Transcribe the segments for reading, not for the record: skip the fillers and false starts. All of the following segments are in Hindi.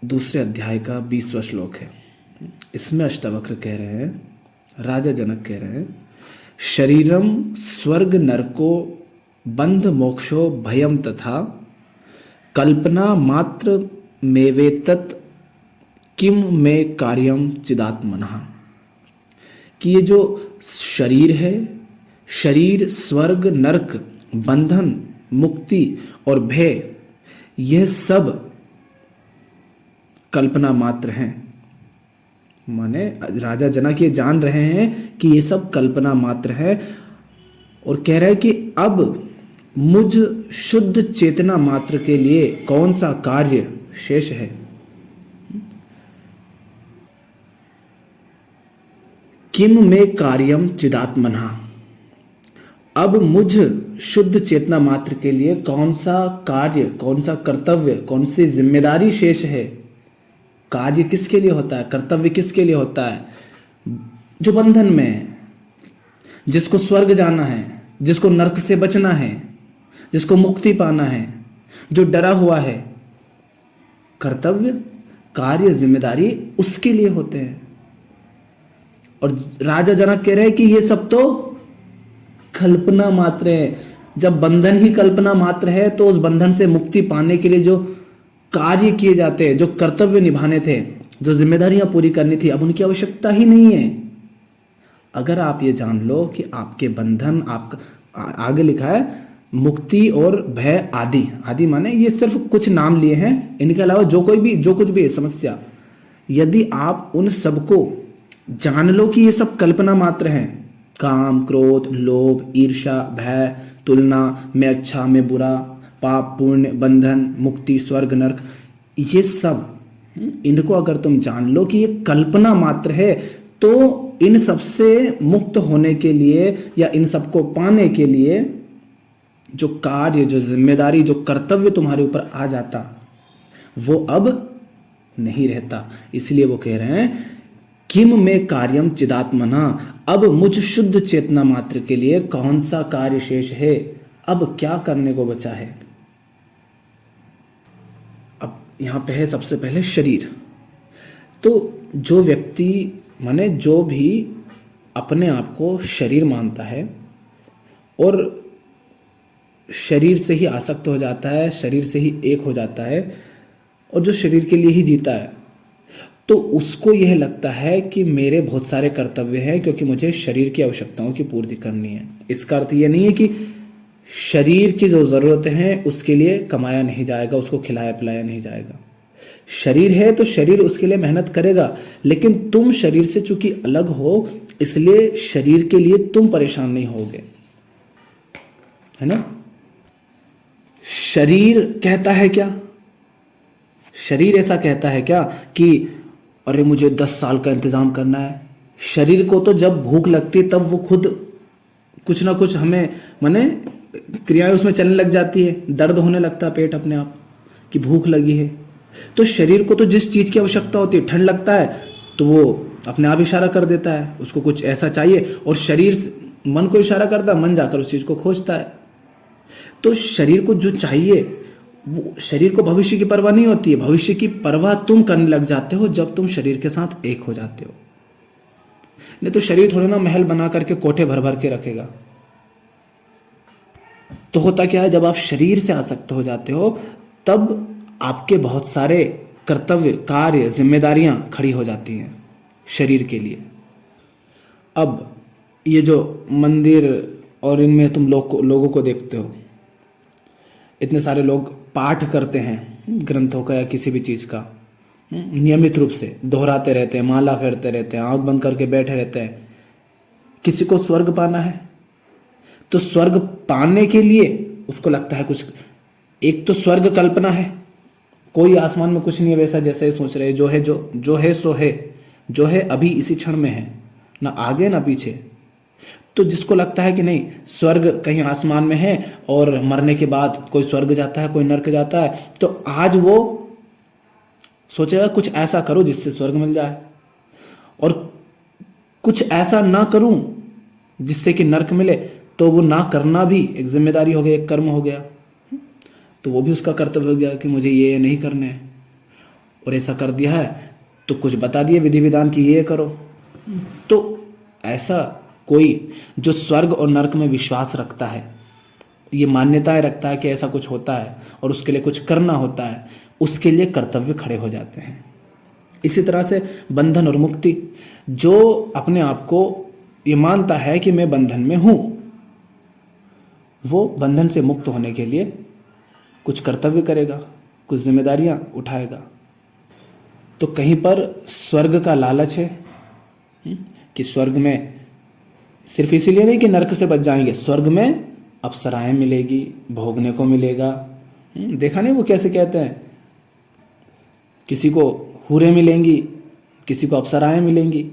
दूसरे अध्याय का 20वां श्लोक है। इसमें अष्टावक्र कह रहे हैं, राजा जनक कह रहे हैं, शरीरम स्वर्ग नरको बंध मोक्षो भयम तथा कल्पना मात्र मेवेतत किम में कार्यम चिदात्मनः। कि ये जो शरीर है, शरीर स्वर्ग नरक बंधन मुक्ति और भय, यह सब कल्पना मात्र हैं। माने राजा जनक ये जान रहे हैं कि ये सब कल्पना मात्र है और कह रहे हैं कि अब मुझ शुद्ध चेतना मात्र के लिए कौन सा कार्य शेष है। किम में कार्यम चिदात्मनः। अब मुझ शुद्ध चेतना मात्र के लिए कौन सा कार्य, कौन सा कर्तव्य, कौन सी जिम्मेदारी शेष है। कार्य किसके लिए होता है, कर्तव्य किसके लिए होता है? जो बंधन में है, जिसको स्वर्ग जाना है, जिसको नरक से बचना है, जिसको मुक्ति पाना है, जो डरा हुआ है। कर्तव्य, कार्य, जिम्मेदारी उसके लिए होते हैं। और राजा जनक कह रहे हैं कि ये सब तो कल्पना मात्र है। जब बंधन ही कल्पना मात्र है तो उस बंधन से मुक्ति पाने के लिए जो कार्य किए जाते हैं, जो कर्तव्य निभाने थे, जो जिम्मेदारियां पूरी करनी थी, अब उनकी आवश्यकता ही नहीं है। अगर आप ये जान लो कि आपके बंधन, आपका आगे लिखा है मुक्ति और भय आदि, आदि माने ये सिर्फ कुछ नाम लिए हैं, इनके अलावा जो कुछ भी है समस्या, यदि आप उन सबको जान लो कि ये सब कल्पना मात्र हैं, काम क्रोध लोभ ईर्ष्या भय तुलना, मैं अच्छा मैं बुरा, पाप पुण्य बंधन मुक्ति स्वर्ग नरक, ये सब, इनको अगर तुम जान लो कि ये कल्पना मात्र है, तो इन सब से मुक्त होने के लिए या इन सबको पाने के लिए जो कार्य, जो जिम्मेदारी, जो कर्तव्य तुम्हारे ऊपर आ जाता, वो अब नहीं रहता। इसलिए वो कह रहे हैं किम में कार्यम चिदात्मनः। अब मुझ शुद्ध चेतना मात्र के लिए कौन सा कार्य शेष है, अब क्या करने को बचा है। अब यहां पे है सबसे पहले शरीर। तो जो व्यक्ति माने जो भी अपने आप को शरीर मानता है और शरीर से ही आसक्त हो जाता है, शरीर से ही एक हो जाता है और जो शरीर के लिए ही जीता है, तो उसको यह लगता है कि मेरे बहुत सारे कर्तव्य हैं क्योंकि मुझे शरीर की आवश्यकताओं की पूर्ति करनी है। इसका अर्थ यह नहीं है कि शरीर की जो जरूरतें हैं उसके लिए कमाया नहीं जाएगा, उसको खिलाया पिलाया नहीं जाएगा। शरीर है तो शरीर उसके लिए मेहनत करेगा, लेकिन तुम शरीर से चूंकि अलग हो इसलिए शरीर के लिए तुम परेशान नहीं होगे, है ना। शरीर कहता है क्या, शरीर ऐसा कहता है क्या कि अरे मुझे 10 साल का इंतजाम करना है। शरीर को तो जब भूख लगती तब वो खुद कुछ ना कुछ हमें माने क्रियाएं उसमें चलने लग जाती है, दर्द होने लगता है पेट अपने आप कि भूख लगी है। तो शरीर को तो जिस चीज की आवश्यकता होती है, ठंड लगता है तो वो अपने आप इशारा कर देता है, उसको कुछ ऐसा चाहिए, और शरीर मन को इशारा करता है, मन जाकर उस चीज को खोजता है। तो शरीर को जो चाहिए, वो शरीर को भविष्य की परवाह नहीं होती है। भविष्य की परवाह तुम करने लग जाते हो जब तुम शरीर के साथ एक हो जाते हो। नहीं तो शरीर थोड़े ना महल बना करके कोठे भर भर के रखेगा। तो होता क्या है, जब आप शरीर से आसक्त हो जाते हो तब आपके बहुत सारे कर्तव्य कार्य जिम्मेदारियां खड़ी हो जाती हैं शरीर के लिए। अब ये जो मंदिर और इनमें तुम लोगों को देखते हो, इतने सारे लोग पाठ करते हैं ग्रंथों का या किसी भी चीज का, नियमित रूप से दोहराते रहते हैं, माला फेरते रहते हैं, आंख बंद करके बैठे रहते हैं। किसी को स्वर्ग पाना है तो स्वर्ग पाने के लिए उसको लगता है कुछ, एक तो स्वर्ग कल्पना है, कोई आसमान में कुछ नहीं है वैसा जैसे ये सोच रहे हैं, जो है सो है, जो है अभी इसी क्षण में है, ना आगे ना पीछे। तो जिसको लगता है कि नहीं स्वर्ग कहीं आसमान में है और मरने के बाद कोई स्वर्ग जाता है कोई नरक जाता है, तो आज वो सोचेगा कुछ ऐसा करो जिससे स्वर्ग मिल जाए, और कुछ ऐसा ना करूं जिससे कि नरक मिले, तो वो ना करना भी एक जिम्मेदारी हो गई, एक कर्म हो गया। तो वो भी उसका कर्तव्य हो गया कि मुझे ये नहीं करने हैं। और ऐसा कर दिया है तो कुछ बता दिए विधि विधान की ये करो। तो ऐसा कोई जो स्वर्ग और नरक में विश्वास रखता है, ये मान्यताएं रखता है कि ऐसा कुछ होता है और उसके लिए कुछ करना होता है, उसके लिए कर्तव्य खड़े हो जाते हैं। इसी तरह से बंधन और मुक्ति, जो अपने आप को ये मानता है कि मैं बंधन में हूं, वो बंधन से मुक्त होने के लिए कुछ कर्तव्य करेगा, कुछ जिम्मेदारियां उठाएगा। तो कहीं पर स्वर्ग का लालच है कि स्वर्ग में सिर्फ इसीलिए नहीं कि नरक से बच जाएंगे, स्वर्ग में अप्सराएं मिलेगी, भोगने को मिलेगा। देखा नहीं वो कैसे कहते हैं, किसी को हूरें मिलेंगी, किसी को अप्सराएं मिलेंगी।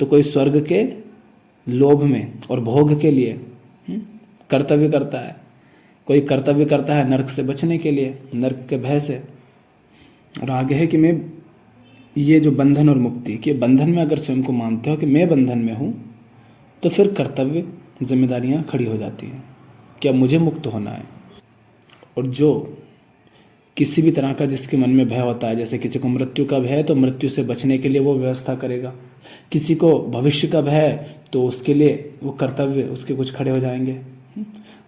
तो कोई स्वर्ग के लोभ में और भोग के लिए कर्तव्य करता है, कोई कर्तव्य करता है नरक से बचने के लिए, नरक के भय से। और आगे है कि मैं ये जो बंधन और मुक्ति, कि बंधन में अगर स्वयं को मानते हो कि मैं बंधन में हूं, तो फिर कर्तव्य जिम्मेदारियां खड़ी हो जाती हैं कि अब मुझे मुक्त होना है। और जो किसी भी तरह का जिसके मन में भय होता है, जैसे किसी को मृत्यु का भय है तो मृत्यु से बचने के लिए वो व्यवस्था करेगा, किसी को भविष्य का भय है तो उसके लिए वो कर्तव्य उसके कुछ खड़े हो जाएंगे।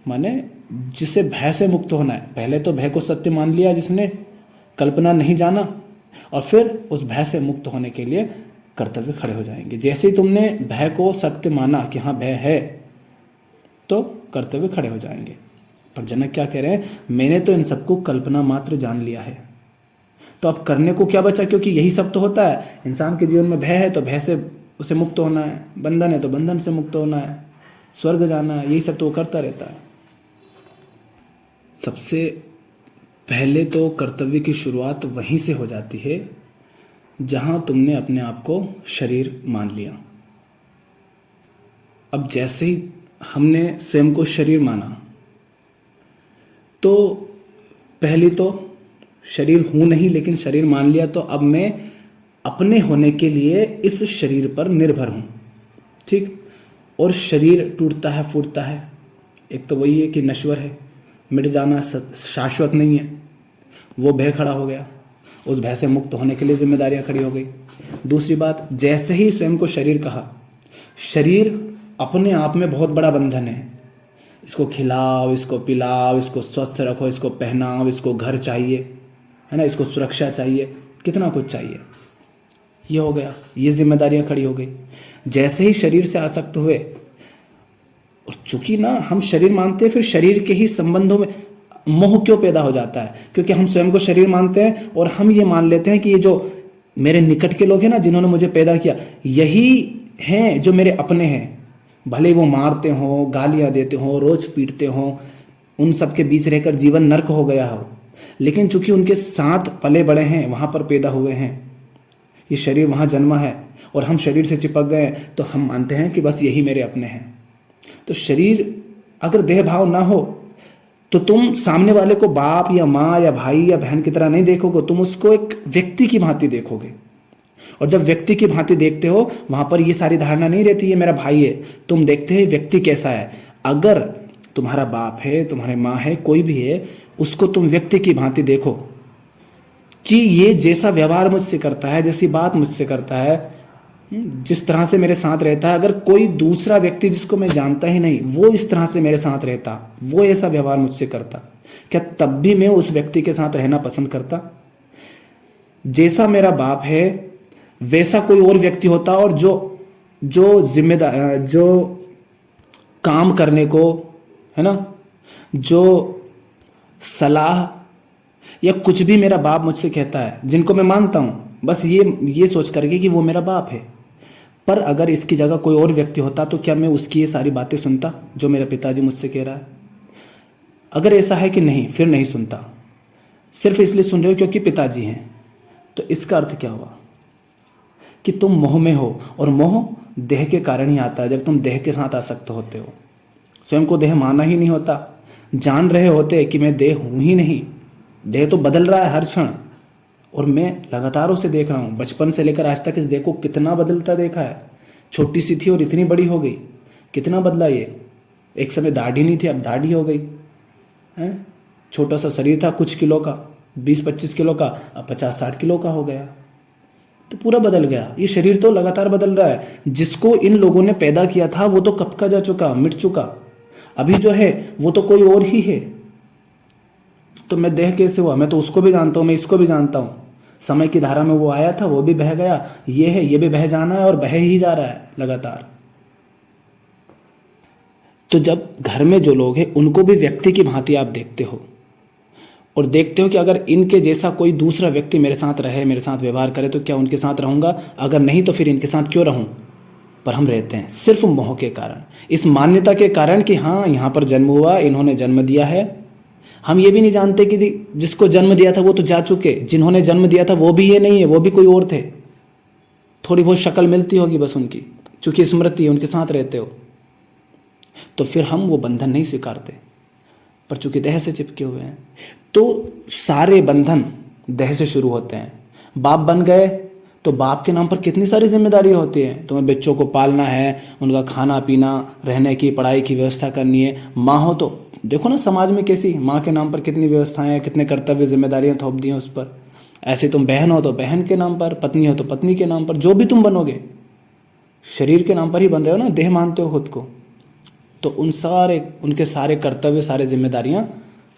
माने जिसे भय से मुक्त होना है, पहले तो भय को सत्य मान लिया जिसने, कल्पना नहीं जाना, और फिर उस भय से मुक्त होने के लिए कर्तव्य खड़े हो जाएंगे। जैसे ही तुमने भय को सत्य माना कि हाँ भय है, तो कर्तव्य खड़े हो जाएंगे। पर जनक क्या कह रहे हैं, मैंने तो इन सबको कल्पना मात्र जान लिया है, तो अब करने को क्या बचा, क्योंकि यही सब तो होता है। इंसान के जीवन में भय है तो भय से उसे मुक्त होना है, बंधन है तो बंधन से मुक्त होना है, स्वर्ग जाना है, यही सब तो वो करता रहता है। सबसे पहले तो कर्तव्य की शुरुआत वहीं से हो जाती है जहां तुमने अपने आप को शरीर मान लिया। अब जैसे ही हमने स्वयं को शरीर माना, तो पहली तो शरीर हूं नहीं लेकिन शरीर मान लिया, तो अब मैं अपने होने के लिए इस शरीर पर निर्भर हूं, ठीक। और शरीर टूटता है, फूटता है, एक तो वही है कि नश्वर है, मिट जाना शाश्वत नहीं है, वो भय खड़ा हो गया। उस भय से मुक्त होने के लिए जिम्मेदारियां खड़ी हो गई। दूसरी बात, जैसे ही स्वयं को शरीर कहा, शरीर अपने आप में बहुत बड़ा बंधन है। इसको खिलाओ, इसको पिलाओ, इसको स्वस्थ रखो, इसको पहनाओ, इसको घर चाहिए, है ना, इसको सुरक्षा चाहिए, कितना कुछ चाहिए। ये हो गया, ये जिम्मेदारियां खड़ी हो गई। जैसे ही शरीर से आसक्त हुए, और चूंकि ना हम शरीर मानते हैं, फिर शरीर के ही संबंधों में मोह क्यों पैदा हो जाता है, क्योंकि हम स्वयं को शरीर मानते हैं और हम ये मान लेते हैं कि ये जो मेरे निकट के लोग हैं ना, जिन्होंने मुझे पैदा किया, यही हैं जो मेरे अपने हैं। भले वो मारते हो, गालियां देते हो, रोज पीटते हो, उन सब के बीच रहकर जीवन नर्क हो गया हो, लेकिन चूंकि उनके साथ पले बड़े हैं, वहां पर पैदा हुए हैं, ये शरीर वहां जन्मा है और हम शरीर से चिपक गए, तो हम मानते हैं कि बस यही मेरे अपने हैं। तो शरीर अगर देह भाव ना हो तो तुम सामने वाले को बाप या माँ या भाई या बहन की तरह नहीं देखोगे, तुम उसको एक व्यक्ति की भांति देखोगे। और जब व्यक्ति की भांति देखते हो, वहां पर ये सारी धारणा नहीं रहती है मेरा भाई है, तुम देखते हो व्यक्ति कैसा है। अगर तुम्हारा बाप है, तुम्हारे माँ है, कोई भी है, उसको तुम व्यक्ति की भांति देखो कि ये जैसा व्यवहार मुझसे करता है, जैसी बात मुझसे करता है, जिस तरह से मेरे साथ रहता है, अगर कोई दूसरा व्यक्ति जिसको मैं जानता ही नहीं वो इस तरह से मेरे साथ रहता, वो ऐसा व्यवहार मुझसे करता, क्या तब भी मैं उस व्यक्ति के साथ रहना पसंद करता? जैसा मेरा बाप है वैसा कोई और व्यक्ति होता, और जो जिम्मेदार, जो काम करने को, है ना, जो सलाह या कुछ भी मेरा बाप मुझसे कहता है, जिनको मैं मानता हूं, बस ये सोच करके कि वो मेरा बाप है। पर अगर इसकी जगह कोई और व्यक्ति होता तो क्या मैं उसकी ये सारी बातें सुनता जो मेरे पिताजी मुझसे कह रहा है? अगर ऐसा है कि नहीं, फिर नहीं सुनता, सिर्फ इसलिए सुन रहे हो क्योंकि पिताजी हैं, तो इसका अर्थ क्या हुआ कि तुम मोह में हो, और मोह देह के कारण ही आता है। जब तुम देह के साथ आसक्त होते हो, स्वयं को देह माना ही नहीं होता, जान रहे होते कि मैं देह हूं ही नहीं, देह तो बदल रहा है हर क्षण, और मैं लगातार उसे देख रहा हूं। बचपन से लेकर आज तक इस देह को कितना बदलता देखा है। छोटी सी थी और इतनी बड़ी हो गई, कितना बदला ये। एक समय दाढ़ी नहीं थी, अब दाढ़ी हो गई है। छोटा सा शरीर था कुछ किलो का, 20-25 किलो का अब 50-60 किलो का हो गया, तो पूरा बदल गया। ये शरीर तो लगातार बदल रहा है। जिसको इन लोगों ने पैदा किया था वो तो कब का जा चुका, मिट चुका। अभी जो है वो तो कोई और ही है। तो मैं देह कैसे हुआ, मैं तो उसको भी जानता हूं, मैं इसको भी जानता हूं। समय की धारा में वो आया था, वो भी बह गया, ये है, ये भी बह जाना है और बह ही जा रहा है लगातार। तो जब घर में जो लोग हैं उनको भी व्यक्ति की भांति आप देखते हो और देखते हो कि अगर इनके जैसा कोई दूसरा व्यक्ति मेरे साथ रहे, मेरे साथ व्यवहार करे तो क्या उनके साथ रहूंगा, अगर नहीं तो फिर इनके साथ क्यों रहूं। पर हम रहते हैं सिर्फ मोह के कारण, इस मान्यता के कारण कि हाँ यहां पर जन्म हुआ, इन्होंने जन्म दिया है। हम ये भी नहीं जानते कि जिसको जन्म दिया था वो तो जा चुके, जिन्होंने जन्म दिया था वो भी ये नहीं है, वो भी कोई और थे। थोड़ी बहुत शक्ल मिलती होगी बस उनकी, चूंकि स्मृति है, उनके साथ रहते हो। तो फिर हम वो बंधन नहीं स्वीकारते, पर चूंकि देह से चिपके हुए हैं तो सारे बंधन देह से शुरू होते हैं। बाप बन गए तो बाप के नाम पर कितनी सारी जिम्मेदारियां होती हैं। तुम्हें बच्चों को पालना है, उनका खाना पीना, रहने की, पढ़ाई की व्यवस्था करनी है। माँ हो तो देखो ना समाज में कैसी माँ के नाम पर कितनी व्यवस्थाएं हैं, कितने कर्तव्य जिम्मेदारियां थोप दी हैं उस पर। ऐसे तुम बहन हो तो बहन के नाम पर, पत्नी हो तो पत्नी के नाम पर, जो भी तुम बनोगे शरीर के नाम पर ही बन रहे हो ना, देह मानते हो खुद को। तो उनके सारे कर्तव्य, सारे जिम्मेदारियां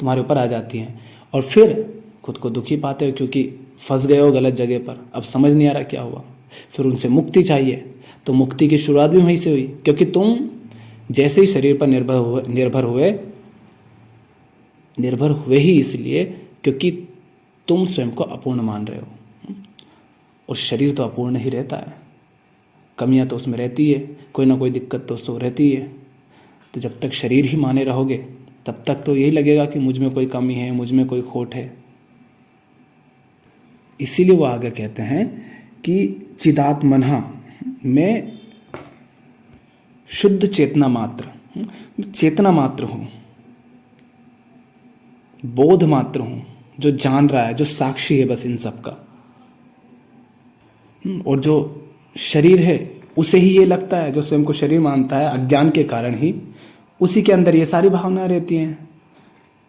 तुम्हारे ऊपर आ जाती हैं और फिर खुद को दुखी पाते हो क्योंकि फंस गए हो गलत जगह पर। अब समझ नहीं आ रहा क्या हुआ। फिर उनसे मुक्ति चाहिए, तो मुक्ति की शुरुआत भी वहीं से हुई, क्योंकि तुम जैसे ही शरीर पर निर्भर हुए ही इसलिए क्योंकि तुम स्वयं को अपूर्ण मान रहे हो। और शरीर तो अपूर्ण ही रहता है, कमियां तो उसमें रहती है, कोई ना कोई दिक्कत तो उसको रहती है। तो जब तक शरीर ही माने रहोगे तब तक तो यही लगेगा कि मुझ में कोई कमी है, मुझ में कोई खोट है। इसीलिए वो आगे कहते हैं कि चिदात्मनः में शुद्ध चेतना मात्र हूं, बोध मात्र हूं, जो जान रहा है, जो साक्षी है बस इन सब का। और जो शरीर है उसे ही ये लगता है, जो स्वयं को शरीर मानता है अज्ञान के कारण ही, उसी के अंदर ये सारी भावनाएं रहती हैं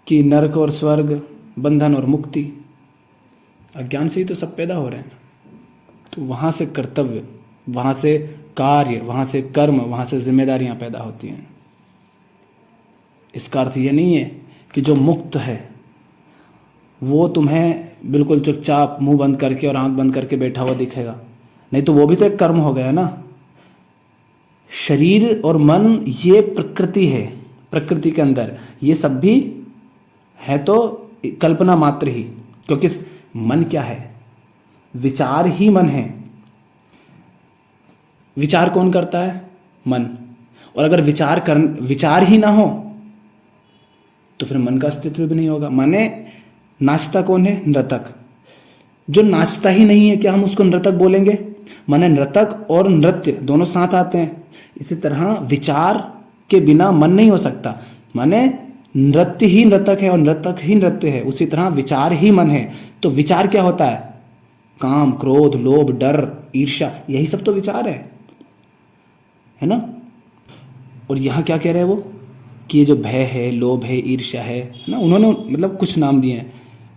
कि नरक और स्वर्ग, बंधन और मुक्ति। अज्ञान से ही तो सब पैदा हो रहे हैं। तो वहां से कर्तव्य, वहां से कार्य, वहां से कर्म, वहां से जिम्मेदारियां पैदा होती हैं। इसका अर्थ ये नहीं है कि जो मुक्त है वो तुम्हें बिल्कुल चुपचाप मुंह बंद करके और आंख बंद करके बैठा हुआ दिखेगा, नहीं तो वो भी तो एक कर्म हो गया ना। शरीर और मन ये प्रकृति है, प्रकृति के अंदर ये सब भी है तो कल्पना मात्र ही, क्योंकि मन क्या है, विचार ही मन है। विचार कौन करता है? मन। और अगर विचार ही ना हो तो फिर मन का अस्तित्व भी नहीं होगा। माने नाचता कौन है? नर्तक। जो नाचता ही नहीं है, क्या हम उसको नर्तक बोलेंगे? माने नर्तक और नृत्य दोनों साथ आते हैं। इसी तरह विचार के बिना मन नहीं हो सकता। माने नृत्य ही नर्तक है और नर्तक ही नृत्य है, उसी तरह विचार ही मन है। तो विचार क्या होता है? काम, क्रोध, लोभ, डर, ईर्ष्या, यही सब तो विचार है ना। और यहां क्या कह रहे हैं वो कि ये जो भय है, लोभ है, ईर्ष्या है ना, उन्होंने मतलब कुछ नाम दिए हैं,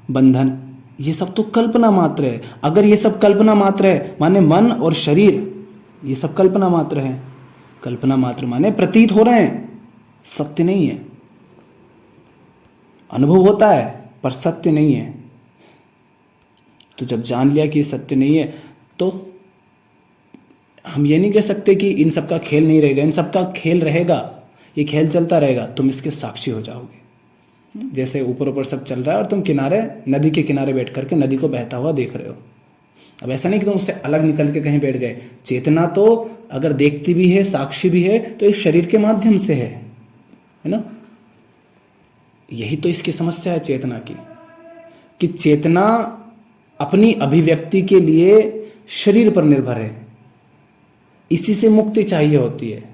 बंधन, ये सब तो कल्पना मात्र है। अगर ये सब कल्पना मात्र है, माने मन और शरीर ये सब कल्पना मात्र है। कल्पना मात्र माने प्रतीत हो रहे हैं, सत्य नहीं है। अनुभव होता है पर सत्य नहीं है। तो जब जान लिया कि सत्य नहीं है, तो हम ये नहीं कह सकते कि इन सब का खेल नहीं रहेगा। इन सब का खेल रहेगा, ये खेल चलता रहेगा, तुम इसके साक्षी हो जाओगे। जैसे ऊपर ऊपर सब चल रहा है और तुम किनारे, नदी के किनारे बैठ करके नदी को बहता हुआ देख रहे हो। अब ऐसा नहीं कि तुम उससे अलग निकल के कहीं बैठ गए। चेतना तो अगर देखती भी है, साक्षी भी है, तो इस शरीर के माध्यम से है ना। यही तो इसकी समस्या है चेतना की, कि चेतना अपनी अभिव्यक्ति के लिए शरीर पर निर्भर है, इसी से मुक्ति चाहिए होती है।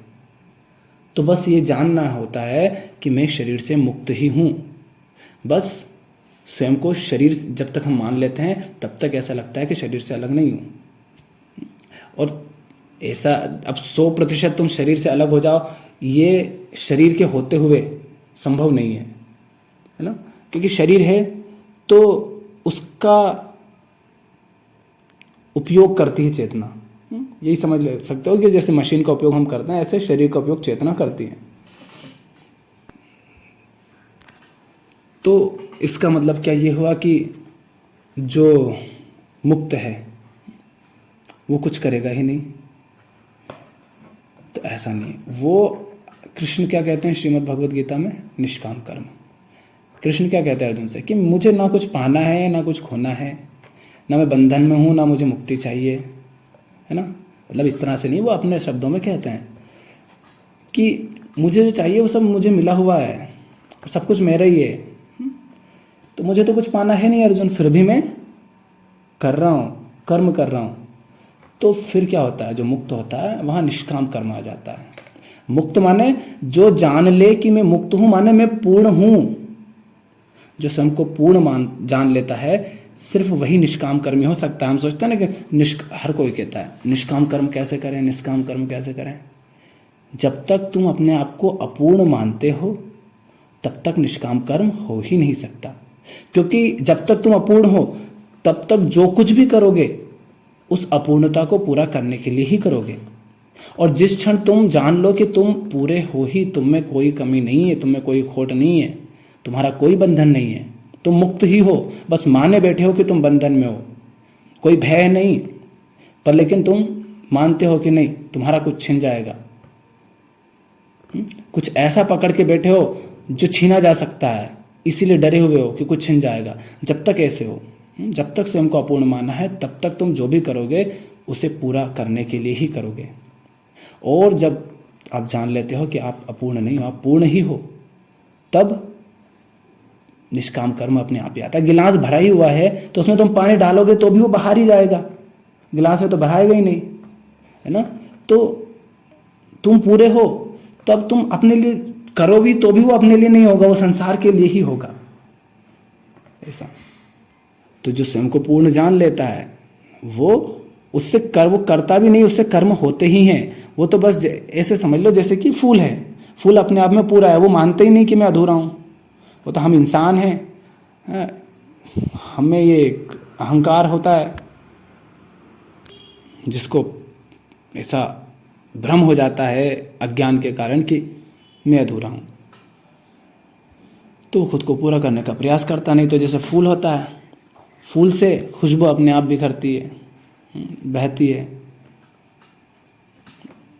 तो बस ये जानना होता है कि मैं शरीर से मुक्त ही हूं। बस स्वयं को शरीर जब तक हम मान लेते हैं तब तक ऐसा लगता है कि शरीर से अलग नहीं हूं। और ऐसा अब 100% तुम शरीर से अलग हो जाओ, ये शरीर के होते हुए संभव नहीं है ना। क्योंकि शरीर है तो उसका उपयोग करती है चेतना। यही समझ ले सकते हो कि जैसे मशीन का उपयोग हम करते हैं, ऐसे शरीर का उपयोग चेतना करती है। तो इसका मतलब क्या ये हुआ कि जो मुक्त है वो कुछ करेगा ही नहीं? तो ऐसा नहीं। वो कृष्ण क्या कहते हैं श्रीमद् भगवद गीता में? निष्काम कर्म। कृष्ण क्या कहते हैं अर्जुन से कि मुझे ना कुछ पाना है ना कुछ खोना है, ना मैं बंधन में हूं ना मुझे मुक्ति चाहिए, है ना। मतलब इस तरह से नहीं, वो अपने शब्दों में कहते हैं कि मुझे जो चाहिए वो सब मुझे मिला हुआ है, सब कुछ मेरा ही है। तो मुझे तो कुछ पाना है नहीं अर्जुन, फिर भी मैं कर रहा हूँ, कर्म कर रहा हूँ। तो फिर क्या होता है? जो मुक्त होता है वहां निष्काम कर्म आ जाता है। मुक्त माने जो जान ले कि मैं मुक्त हूं, माने मैं पूर्ण हूं। जो स्वयं को पूर्ण जान लेता है, सिर्फ वही निष्काम कर्मी हो सकता है। हम सोचते हैं ना कि हर कोई कहता है निष्काम कर्म कैसे करें, निष्काम कर्म कैसे करें। जब तक तुम अपने आप को अपूर्ण मानते हो तब तक निष्काम कर्म हो ही नहीं सकता। क्योंकि जब तक तुम अपूर्ण हो तब तक जो कुछ भी करोगे उस अपूर्णता को पूरा करने के लिए ही करोगे। और जिस क्षण तुम जान लो कि तुम पूरे हो ही, तुम में कोई कमी नहीं है, तुम में कोई खोट नहीं है, तुम्हारा कोई बंधन नहीं है, तुम मुक्त ही हो, बस माने बैठे हो कि तुम बंधन में हो, कोई भय नहीं, पर लेकिन तुम मानते हो कि नहीं तुम्हारा कुछ छिन जाएगा, कुछ ऐसा पकड़ के बैठे हो जो छीना जा सकता है, इसीलिए डरे हुए हो कि कुछ छिन जाएगा। जब तक ऐसे हो, जब तक स्वयं को अपूर्ण माना है, तब तक तुम जो भी करोगे उसे पूरा करने के लिए ही करोगे। और जब आप जान लेते हो कि आप अपूर्ण नहीं हो, आप पूर्ण ही हो, तब निष्काम कर्म अपने आप ही आता है। गिलास भरा ही हुआ है तो उसमें तुम पानी डालोगे तो भी वो बाहर ही जाएगा, गिलास में तो भराएगा ही नहीं, है ना। तो तुम पूरे हो तब तुम अपने लिए करो भी तो भी वो अपने लिए नहीं होगा, वो संसार के लिए ही होगा, ऐसा। तो जो स्वयं को पूर्ण जान लेता है वो उससे वो करता भी नहीं, उससे कर्म होते ही हैं। वो तो बस ऐसे समझ लो जैसे कि फूल है, फूल अपने आप में पूरा है, वो मानते ही नहीं कि मैं अधूरा हूं। वो तो हम इंसान हैं, हमें ये अहंकार होता है जिसको ऐसा भ्रम हो जाता है अज्ञान के कारण कि मैं अधूरा हूं, तो खुद को पूरा करने का प्रयास करता नहीं। तो जैसे फूल होता है, फूल से खुशबू अपने आप बिखरती है, बहती है,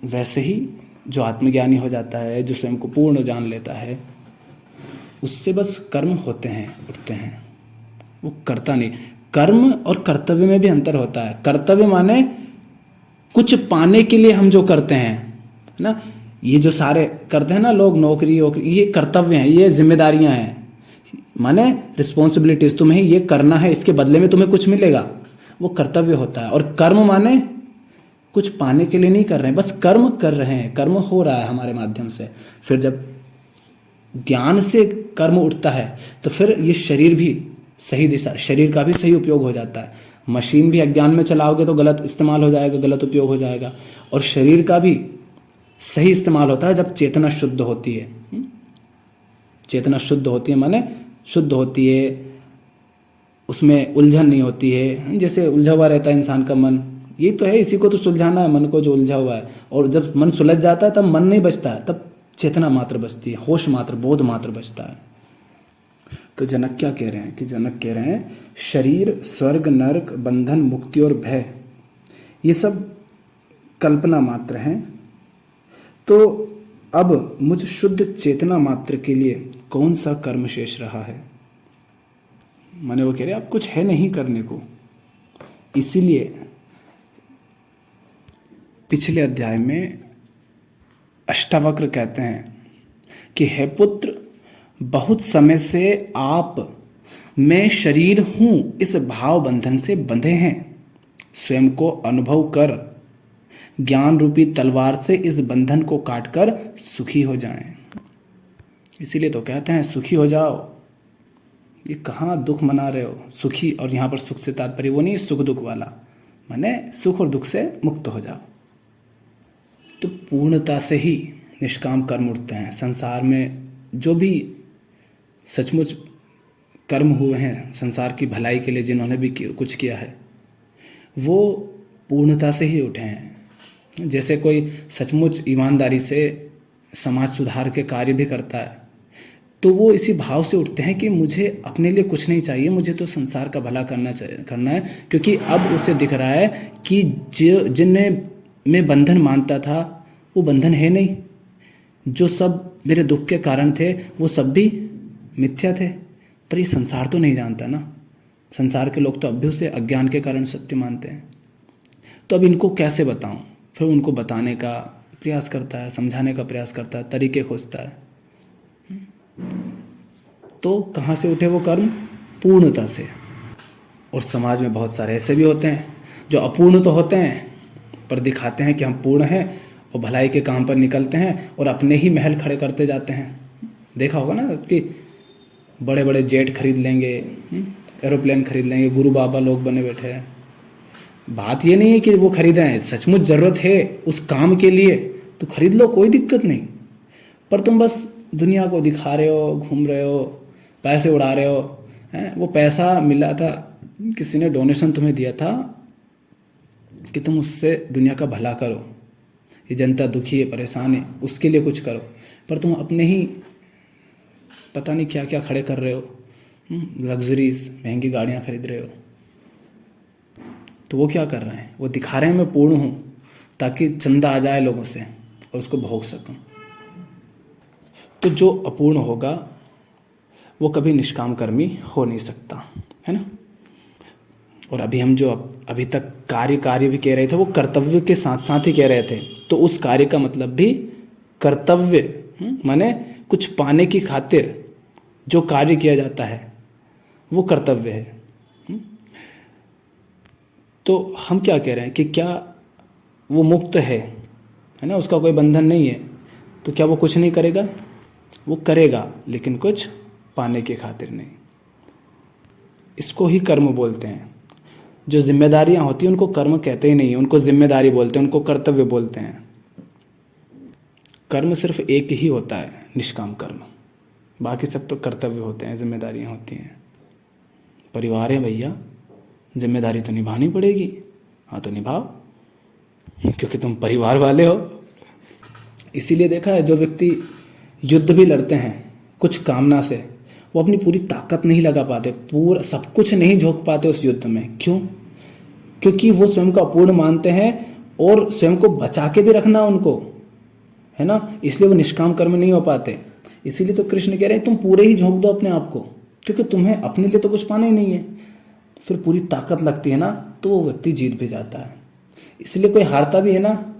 वैसे ही जो आत्मज्ञानी हो जाता है, जो स्वयं को पूर्ण जान लेता है, उससे बस कर्म होते हैं, उठते हैं, वो करता नहीं। कर्म और कर्तव्य में भी अंतर होता है। कर्तव्य माने कुछ पाने के लिए हम जो करते हैं ना, ये जो सारे करते हैं ना लोग, नौकरी वोकरी, ये कर्तव्य हैं, ये जिम्मेदारियां हैं, माने रिस्पॉन्सिबिलिटीज, तुम्हें ये करना है, इसके बदले में तुम्हें कुछ मिलेगा, वो कर्तव्य होता है। और कर्म माने कुछ पाने के लिए नहीं कर रहे हैं, बस कर्म कर रहे हैं, कर्म हो रहा है हमारे माध्यम से। फिर जब ज्ञान से कर्म उठता है तो फिर ये शरीर भी सही दिशा, शरीर का भी सही उपयोग हो जाता है। मशीन भी अज्ञान में चलाओगे तो गलत इस्तेमाल हो जाएगा, गलत उपयोग हो जाएगा। और शरीर का भी सही इस्तेमाल होता है जब चेतना शुद्ध होती है। चेतना शुद्ध होती है माने शुद्ध होती है, उसमें उलझन नहीं होती है। जैसे उलझा हुआ रहता है इंसान का मन, ये तो है, इसी को तो सुलझाना है मन को जो उलझा हुआ है। और जब मन सुलझ जाता है तब मन नहीं बचता है, तब चेतना मात्र बचती है, होश मात्र, बोध मात्र बचता है। तो जनक क्या कह रहे हैं कि जनक कह रहे हैं शरीर, स्वर्ग, नरक, बंधन, मुक्ति और भय ये सब कल्पना मात्र हैं। तो अब मुझ शुद्ध चेतना मात्र के लिए कौन सा कर्म शेष रहा है? माने वो कह रहे अब कुछ है नहीं करने को। इसीलिए पिछले अध्याय में अष्टावक्र कहते हैं कि हे पुत्र, बहुत समय से आप मैं शरीर हूं इस भाव बंधन से बंधे हैं। स्वयं को अनुभव कर ज्ञान रूपी तलवार से इस बंधन को काटकर सुखी हो जाएं। इसीलिए तो कहते हैं सुखी हो जाओ। ये कहाँ दुख मना रहे हो, सुखी। और यहां पर सुख से तात्पर्य वो नहीं सुख दुख वाला, माने सुख और दुख से मुक्त हो जाओ। तो पूर्णता से ही निष्काम कर्म उठते हैं। संसार में जो भी सचमुच कर्म हुए हैं संसार की भलाई के लिए, जिन्होंने भी कुछ किया है, वो पूर्णता से ही उठे हैं। जैसे कोई सचमुच ईमानदारी से समाज सुधार के कार्य भी करता है, तो वो इसी भाव से उठते हैं कि मुझे अपने लिए कुछ नहीं चाहिए, मुझे तो संसार का भला करना है। क्योंकि अब उसे दिख रहा है कि जिनमें मैं बंधन मानता था वो बंधन है नहीं, जो सब मेरे दुख के कारण थे वो सब भी मिथ्या थे। पर ये संसार तो नहीं जानता ना, संसार के लोग तो अब भी उसे अज्ञान के कारण सत्य मानते हैं। तो अब इनको कैसे बताऊं? फिर उनको बताने का प्रयास करता है, समझाने का प्रयास करता है, तरीके खोजता है। तो कहाँ से उठे वो कर्म? पूर्णता से। और समाज में बहुत सारे ऐसे भी होते हैं जो अपूर्ण तो होते हैं पर दिखाते हैं कि हम पूर्ण हैं, और भलाई के काम पर निकलते हैं और अपने ही महल खड़े करते जाते हैं। देखा होगा ना कि बड़े बड़े जेट खरीद लेंगे, एरोप्लेन खरीद लेंगे, गुरु बाबा लोग बने बैठे हैं। बात ये नहीं है कि वो खरीद रहे हैं, सचमुच जरूरत है उस काम के लिए तो खरीद लो, कोई दिक्कत नहीं। पर तुम बस दुनिया को दिखा रहे हो, घूम रहे हो, पैसे उड़ा रहे हो। वो पैसा मिला था, किसी ने डोनेशन तुम्हें दिया था कि तुम उससे दुनिया का भला करो, ये जनता दुखी है, परेशान है, उसके लिए कुछ करो। पर तुम अपने ही पता नहीं क्या क्या खड़े कर रहे हो, लग्जरीज महंगी गाड़ियां खरीद रहे हो। तो वो क्या कर रहे हैं? वो दिखा रहे हैं मैं पूर्ण हूं, ताकि चंदा आ जाए लोगों से और उसको भोग सकूं। तो जो अपूर्ण होगा वो कभी निष्काम कर्मी हो नहीं सकता, है ना। और अभी हम जो अभी तक कार्य भी कह रहे थे, वो कर्तव्य के साथ साथ ही कह रहे थे। तो उस कार्य का मतलब भी कर्तव्य, माने कुछ पाने की खातिर जो कार्य किया जाता है वो कर्तव्य है। तो हम क्या कह रहे हैं कि क्या वो मुक्त है ना, उसका कोई बंधन नहीं है, तो क्या वो कुछ नहीं करेगा? वो करेगा, लेकिन कुछ पाने की खातिर नहीं। इसको ही कर्म बोलते हैं। जो जिम्मेदारियां होती हैं उनको कर्म कहते ही नहीं, उनको जिम्मेदारी बोलते हैं, उनको कर्तव्य बोलते हैं। कर्म सिर्फ एक ही होता है, निष्काम कर्म। बाकी सब तो कर्तव्य होते हैं, जिम्मेदारियां होती हैं। परिवार है भैया, जिम्मेदारी तो निभानी पड़ेगी। हाँ तो निभाओ, क्योंकि तुम परिवार वाले हो। इसीलिए देखा है, जो व्यक्ति युद्ध भी लड़ते हैं कुछ कामना से, वो अपनी पूरी ताकत नहीं लगा पाते, पूरा सब कुछ नहीं झोंक पाते उस युद्ध में। क्यों? क्योंकि वो स्वयं को अपूर्ण मानते हैं और स्वयं को बचा के भी रखना उनको, है ना। इसलिए वो निष्काम कर्म नहीं हो पाते। इसीलिए तो कृष्ण कह रहे हैं तुम पूरे ही झोंक दो अपने आप को, क्योंकि तुम्हें अपने लिए तो कुछ पाना ही नहीं है। फिर पूरी ताकत लगती है ना, तो वो व्यक्ति जीत भी जाता है। इसलिए कोई हारता भी है ना,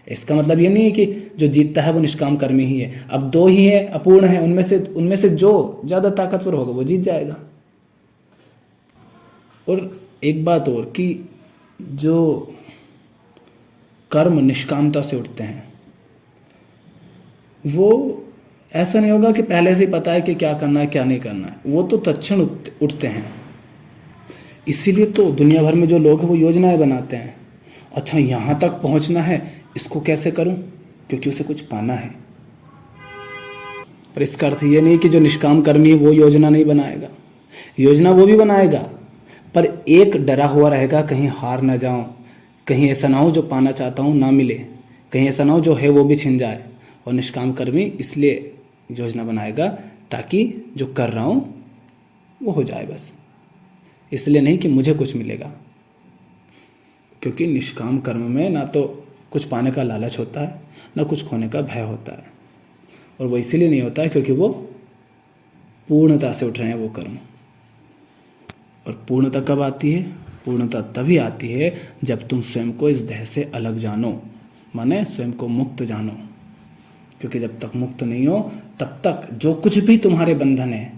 इसका मतलब ये नहीं है कि जो जीतता है वो निष्काम कर्मी ही है। अब दो ही है, अपूर्ण है, उनमें से जो ज्यादा ताकतवर होगा वो जीत जाएगा। और एक बात और कि जो कर्म निष्कामता से उठते हैं, वो ऐसा नहीं होगा कि पहले से ही पता है कि क्या करना है क्या नहीं करना है। वो तो तत्क्षण उठते हैं। इसीलिए तो दुनिया भर में जो लोग हैं वो योजनाएं बनाते हैं। अच्छा, यहां तक पहुंचना है, इसको कैसे करूं? क्योंकि उसे कुछ पाना है। पर इसका अर्थ ये नहीं कि जो निष्काम कर्मी है वो योजना नहीं बनाएगा। योजना वो भी बनाएगा, पर एक डरा हुआ रहेगा, कहीं हार ना जाऊं, कहीं ऐसा ना हो जो पाना चाहता हूं ना मिले, कहीं ऐसा ना हो जो है वो भी छिन जाए। और निष्काम कर्मी इसलिए योजना बनाएगा ताकि जो कर रहा हूं वो हो जाए, बस। इसलिए नहीं कि मुझे कुछ मिलेगा, क्योंकि निष्काम कर्म में ना तो कुछ पाने का लालच होता है, ना कुछ खोने का भय होता है। और वो इसीलिए नहीं होता है क्योंकि वो पूर्णता से उठ रहे हैं वो कर्म। और पूर्णता कब आती है? पूर्णता तभी आती है जब तुम स्वयं को इस देह से अलग जानो, माने स्वयं को मुक्त जानो। क्योंकि जब तक मुक्त नहीं हो तब तक जो कुछ भी तुम्हारे बंधन है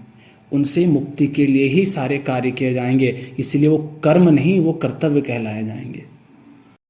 उनसे मुक्ति के लिए ही सारे कार्य किए जाएंगे। इसीलिए वो कर्म नहीं, वो कर्तव्य कहलाए जाएंगे।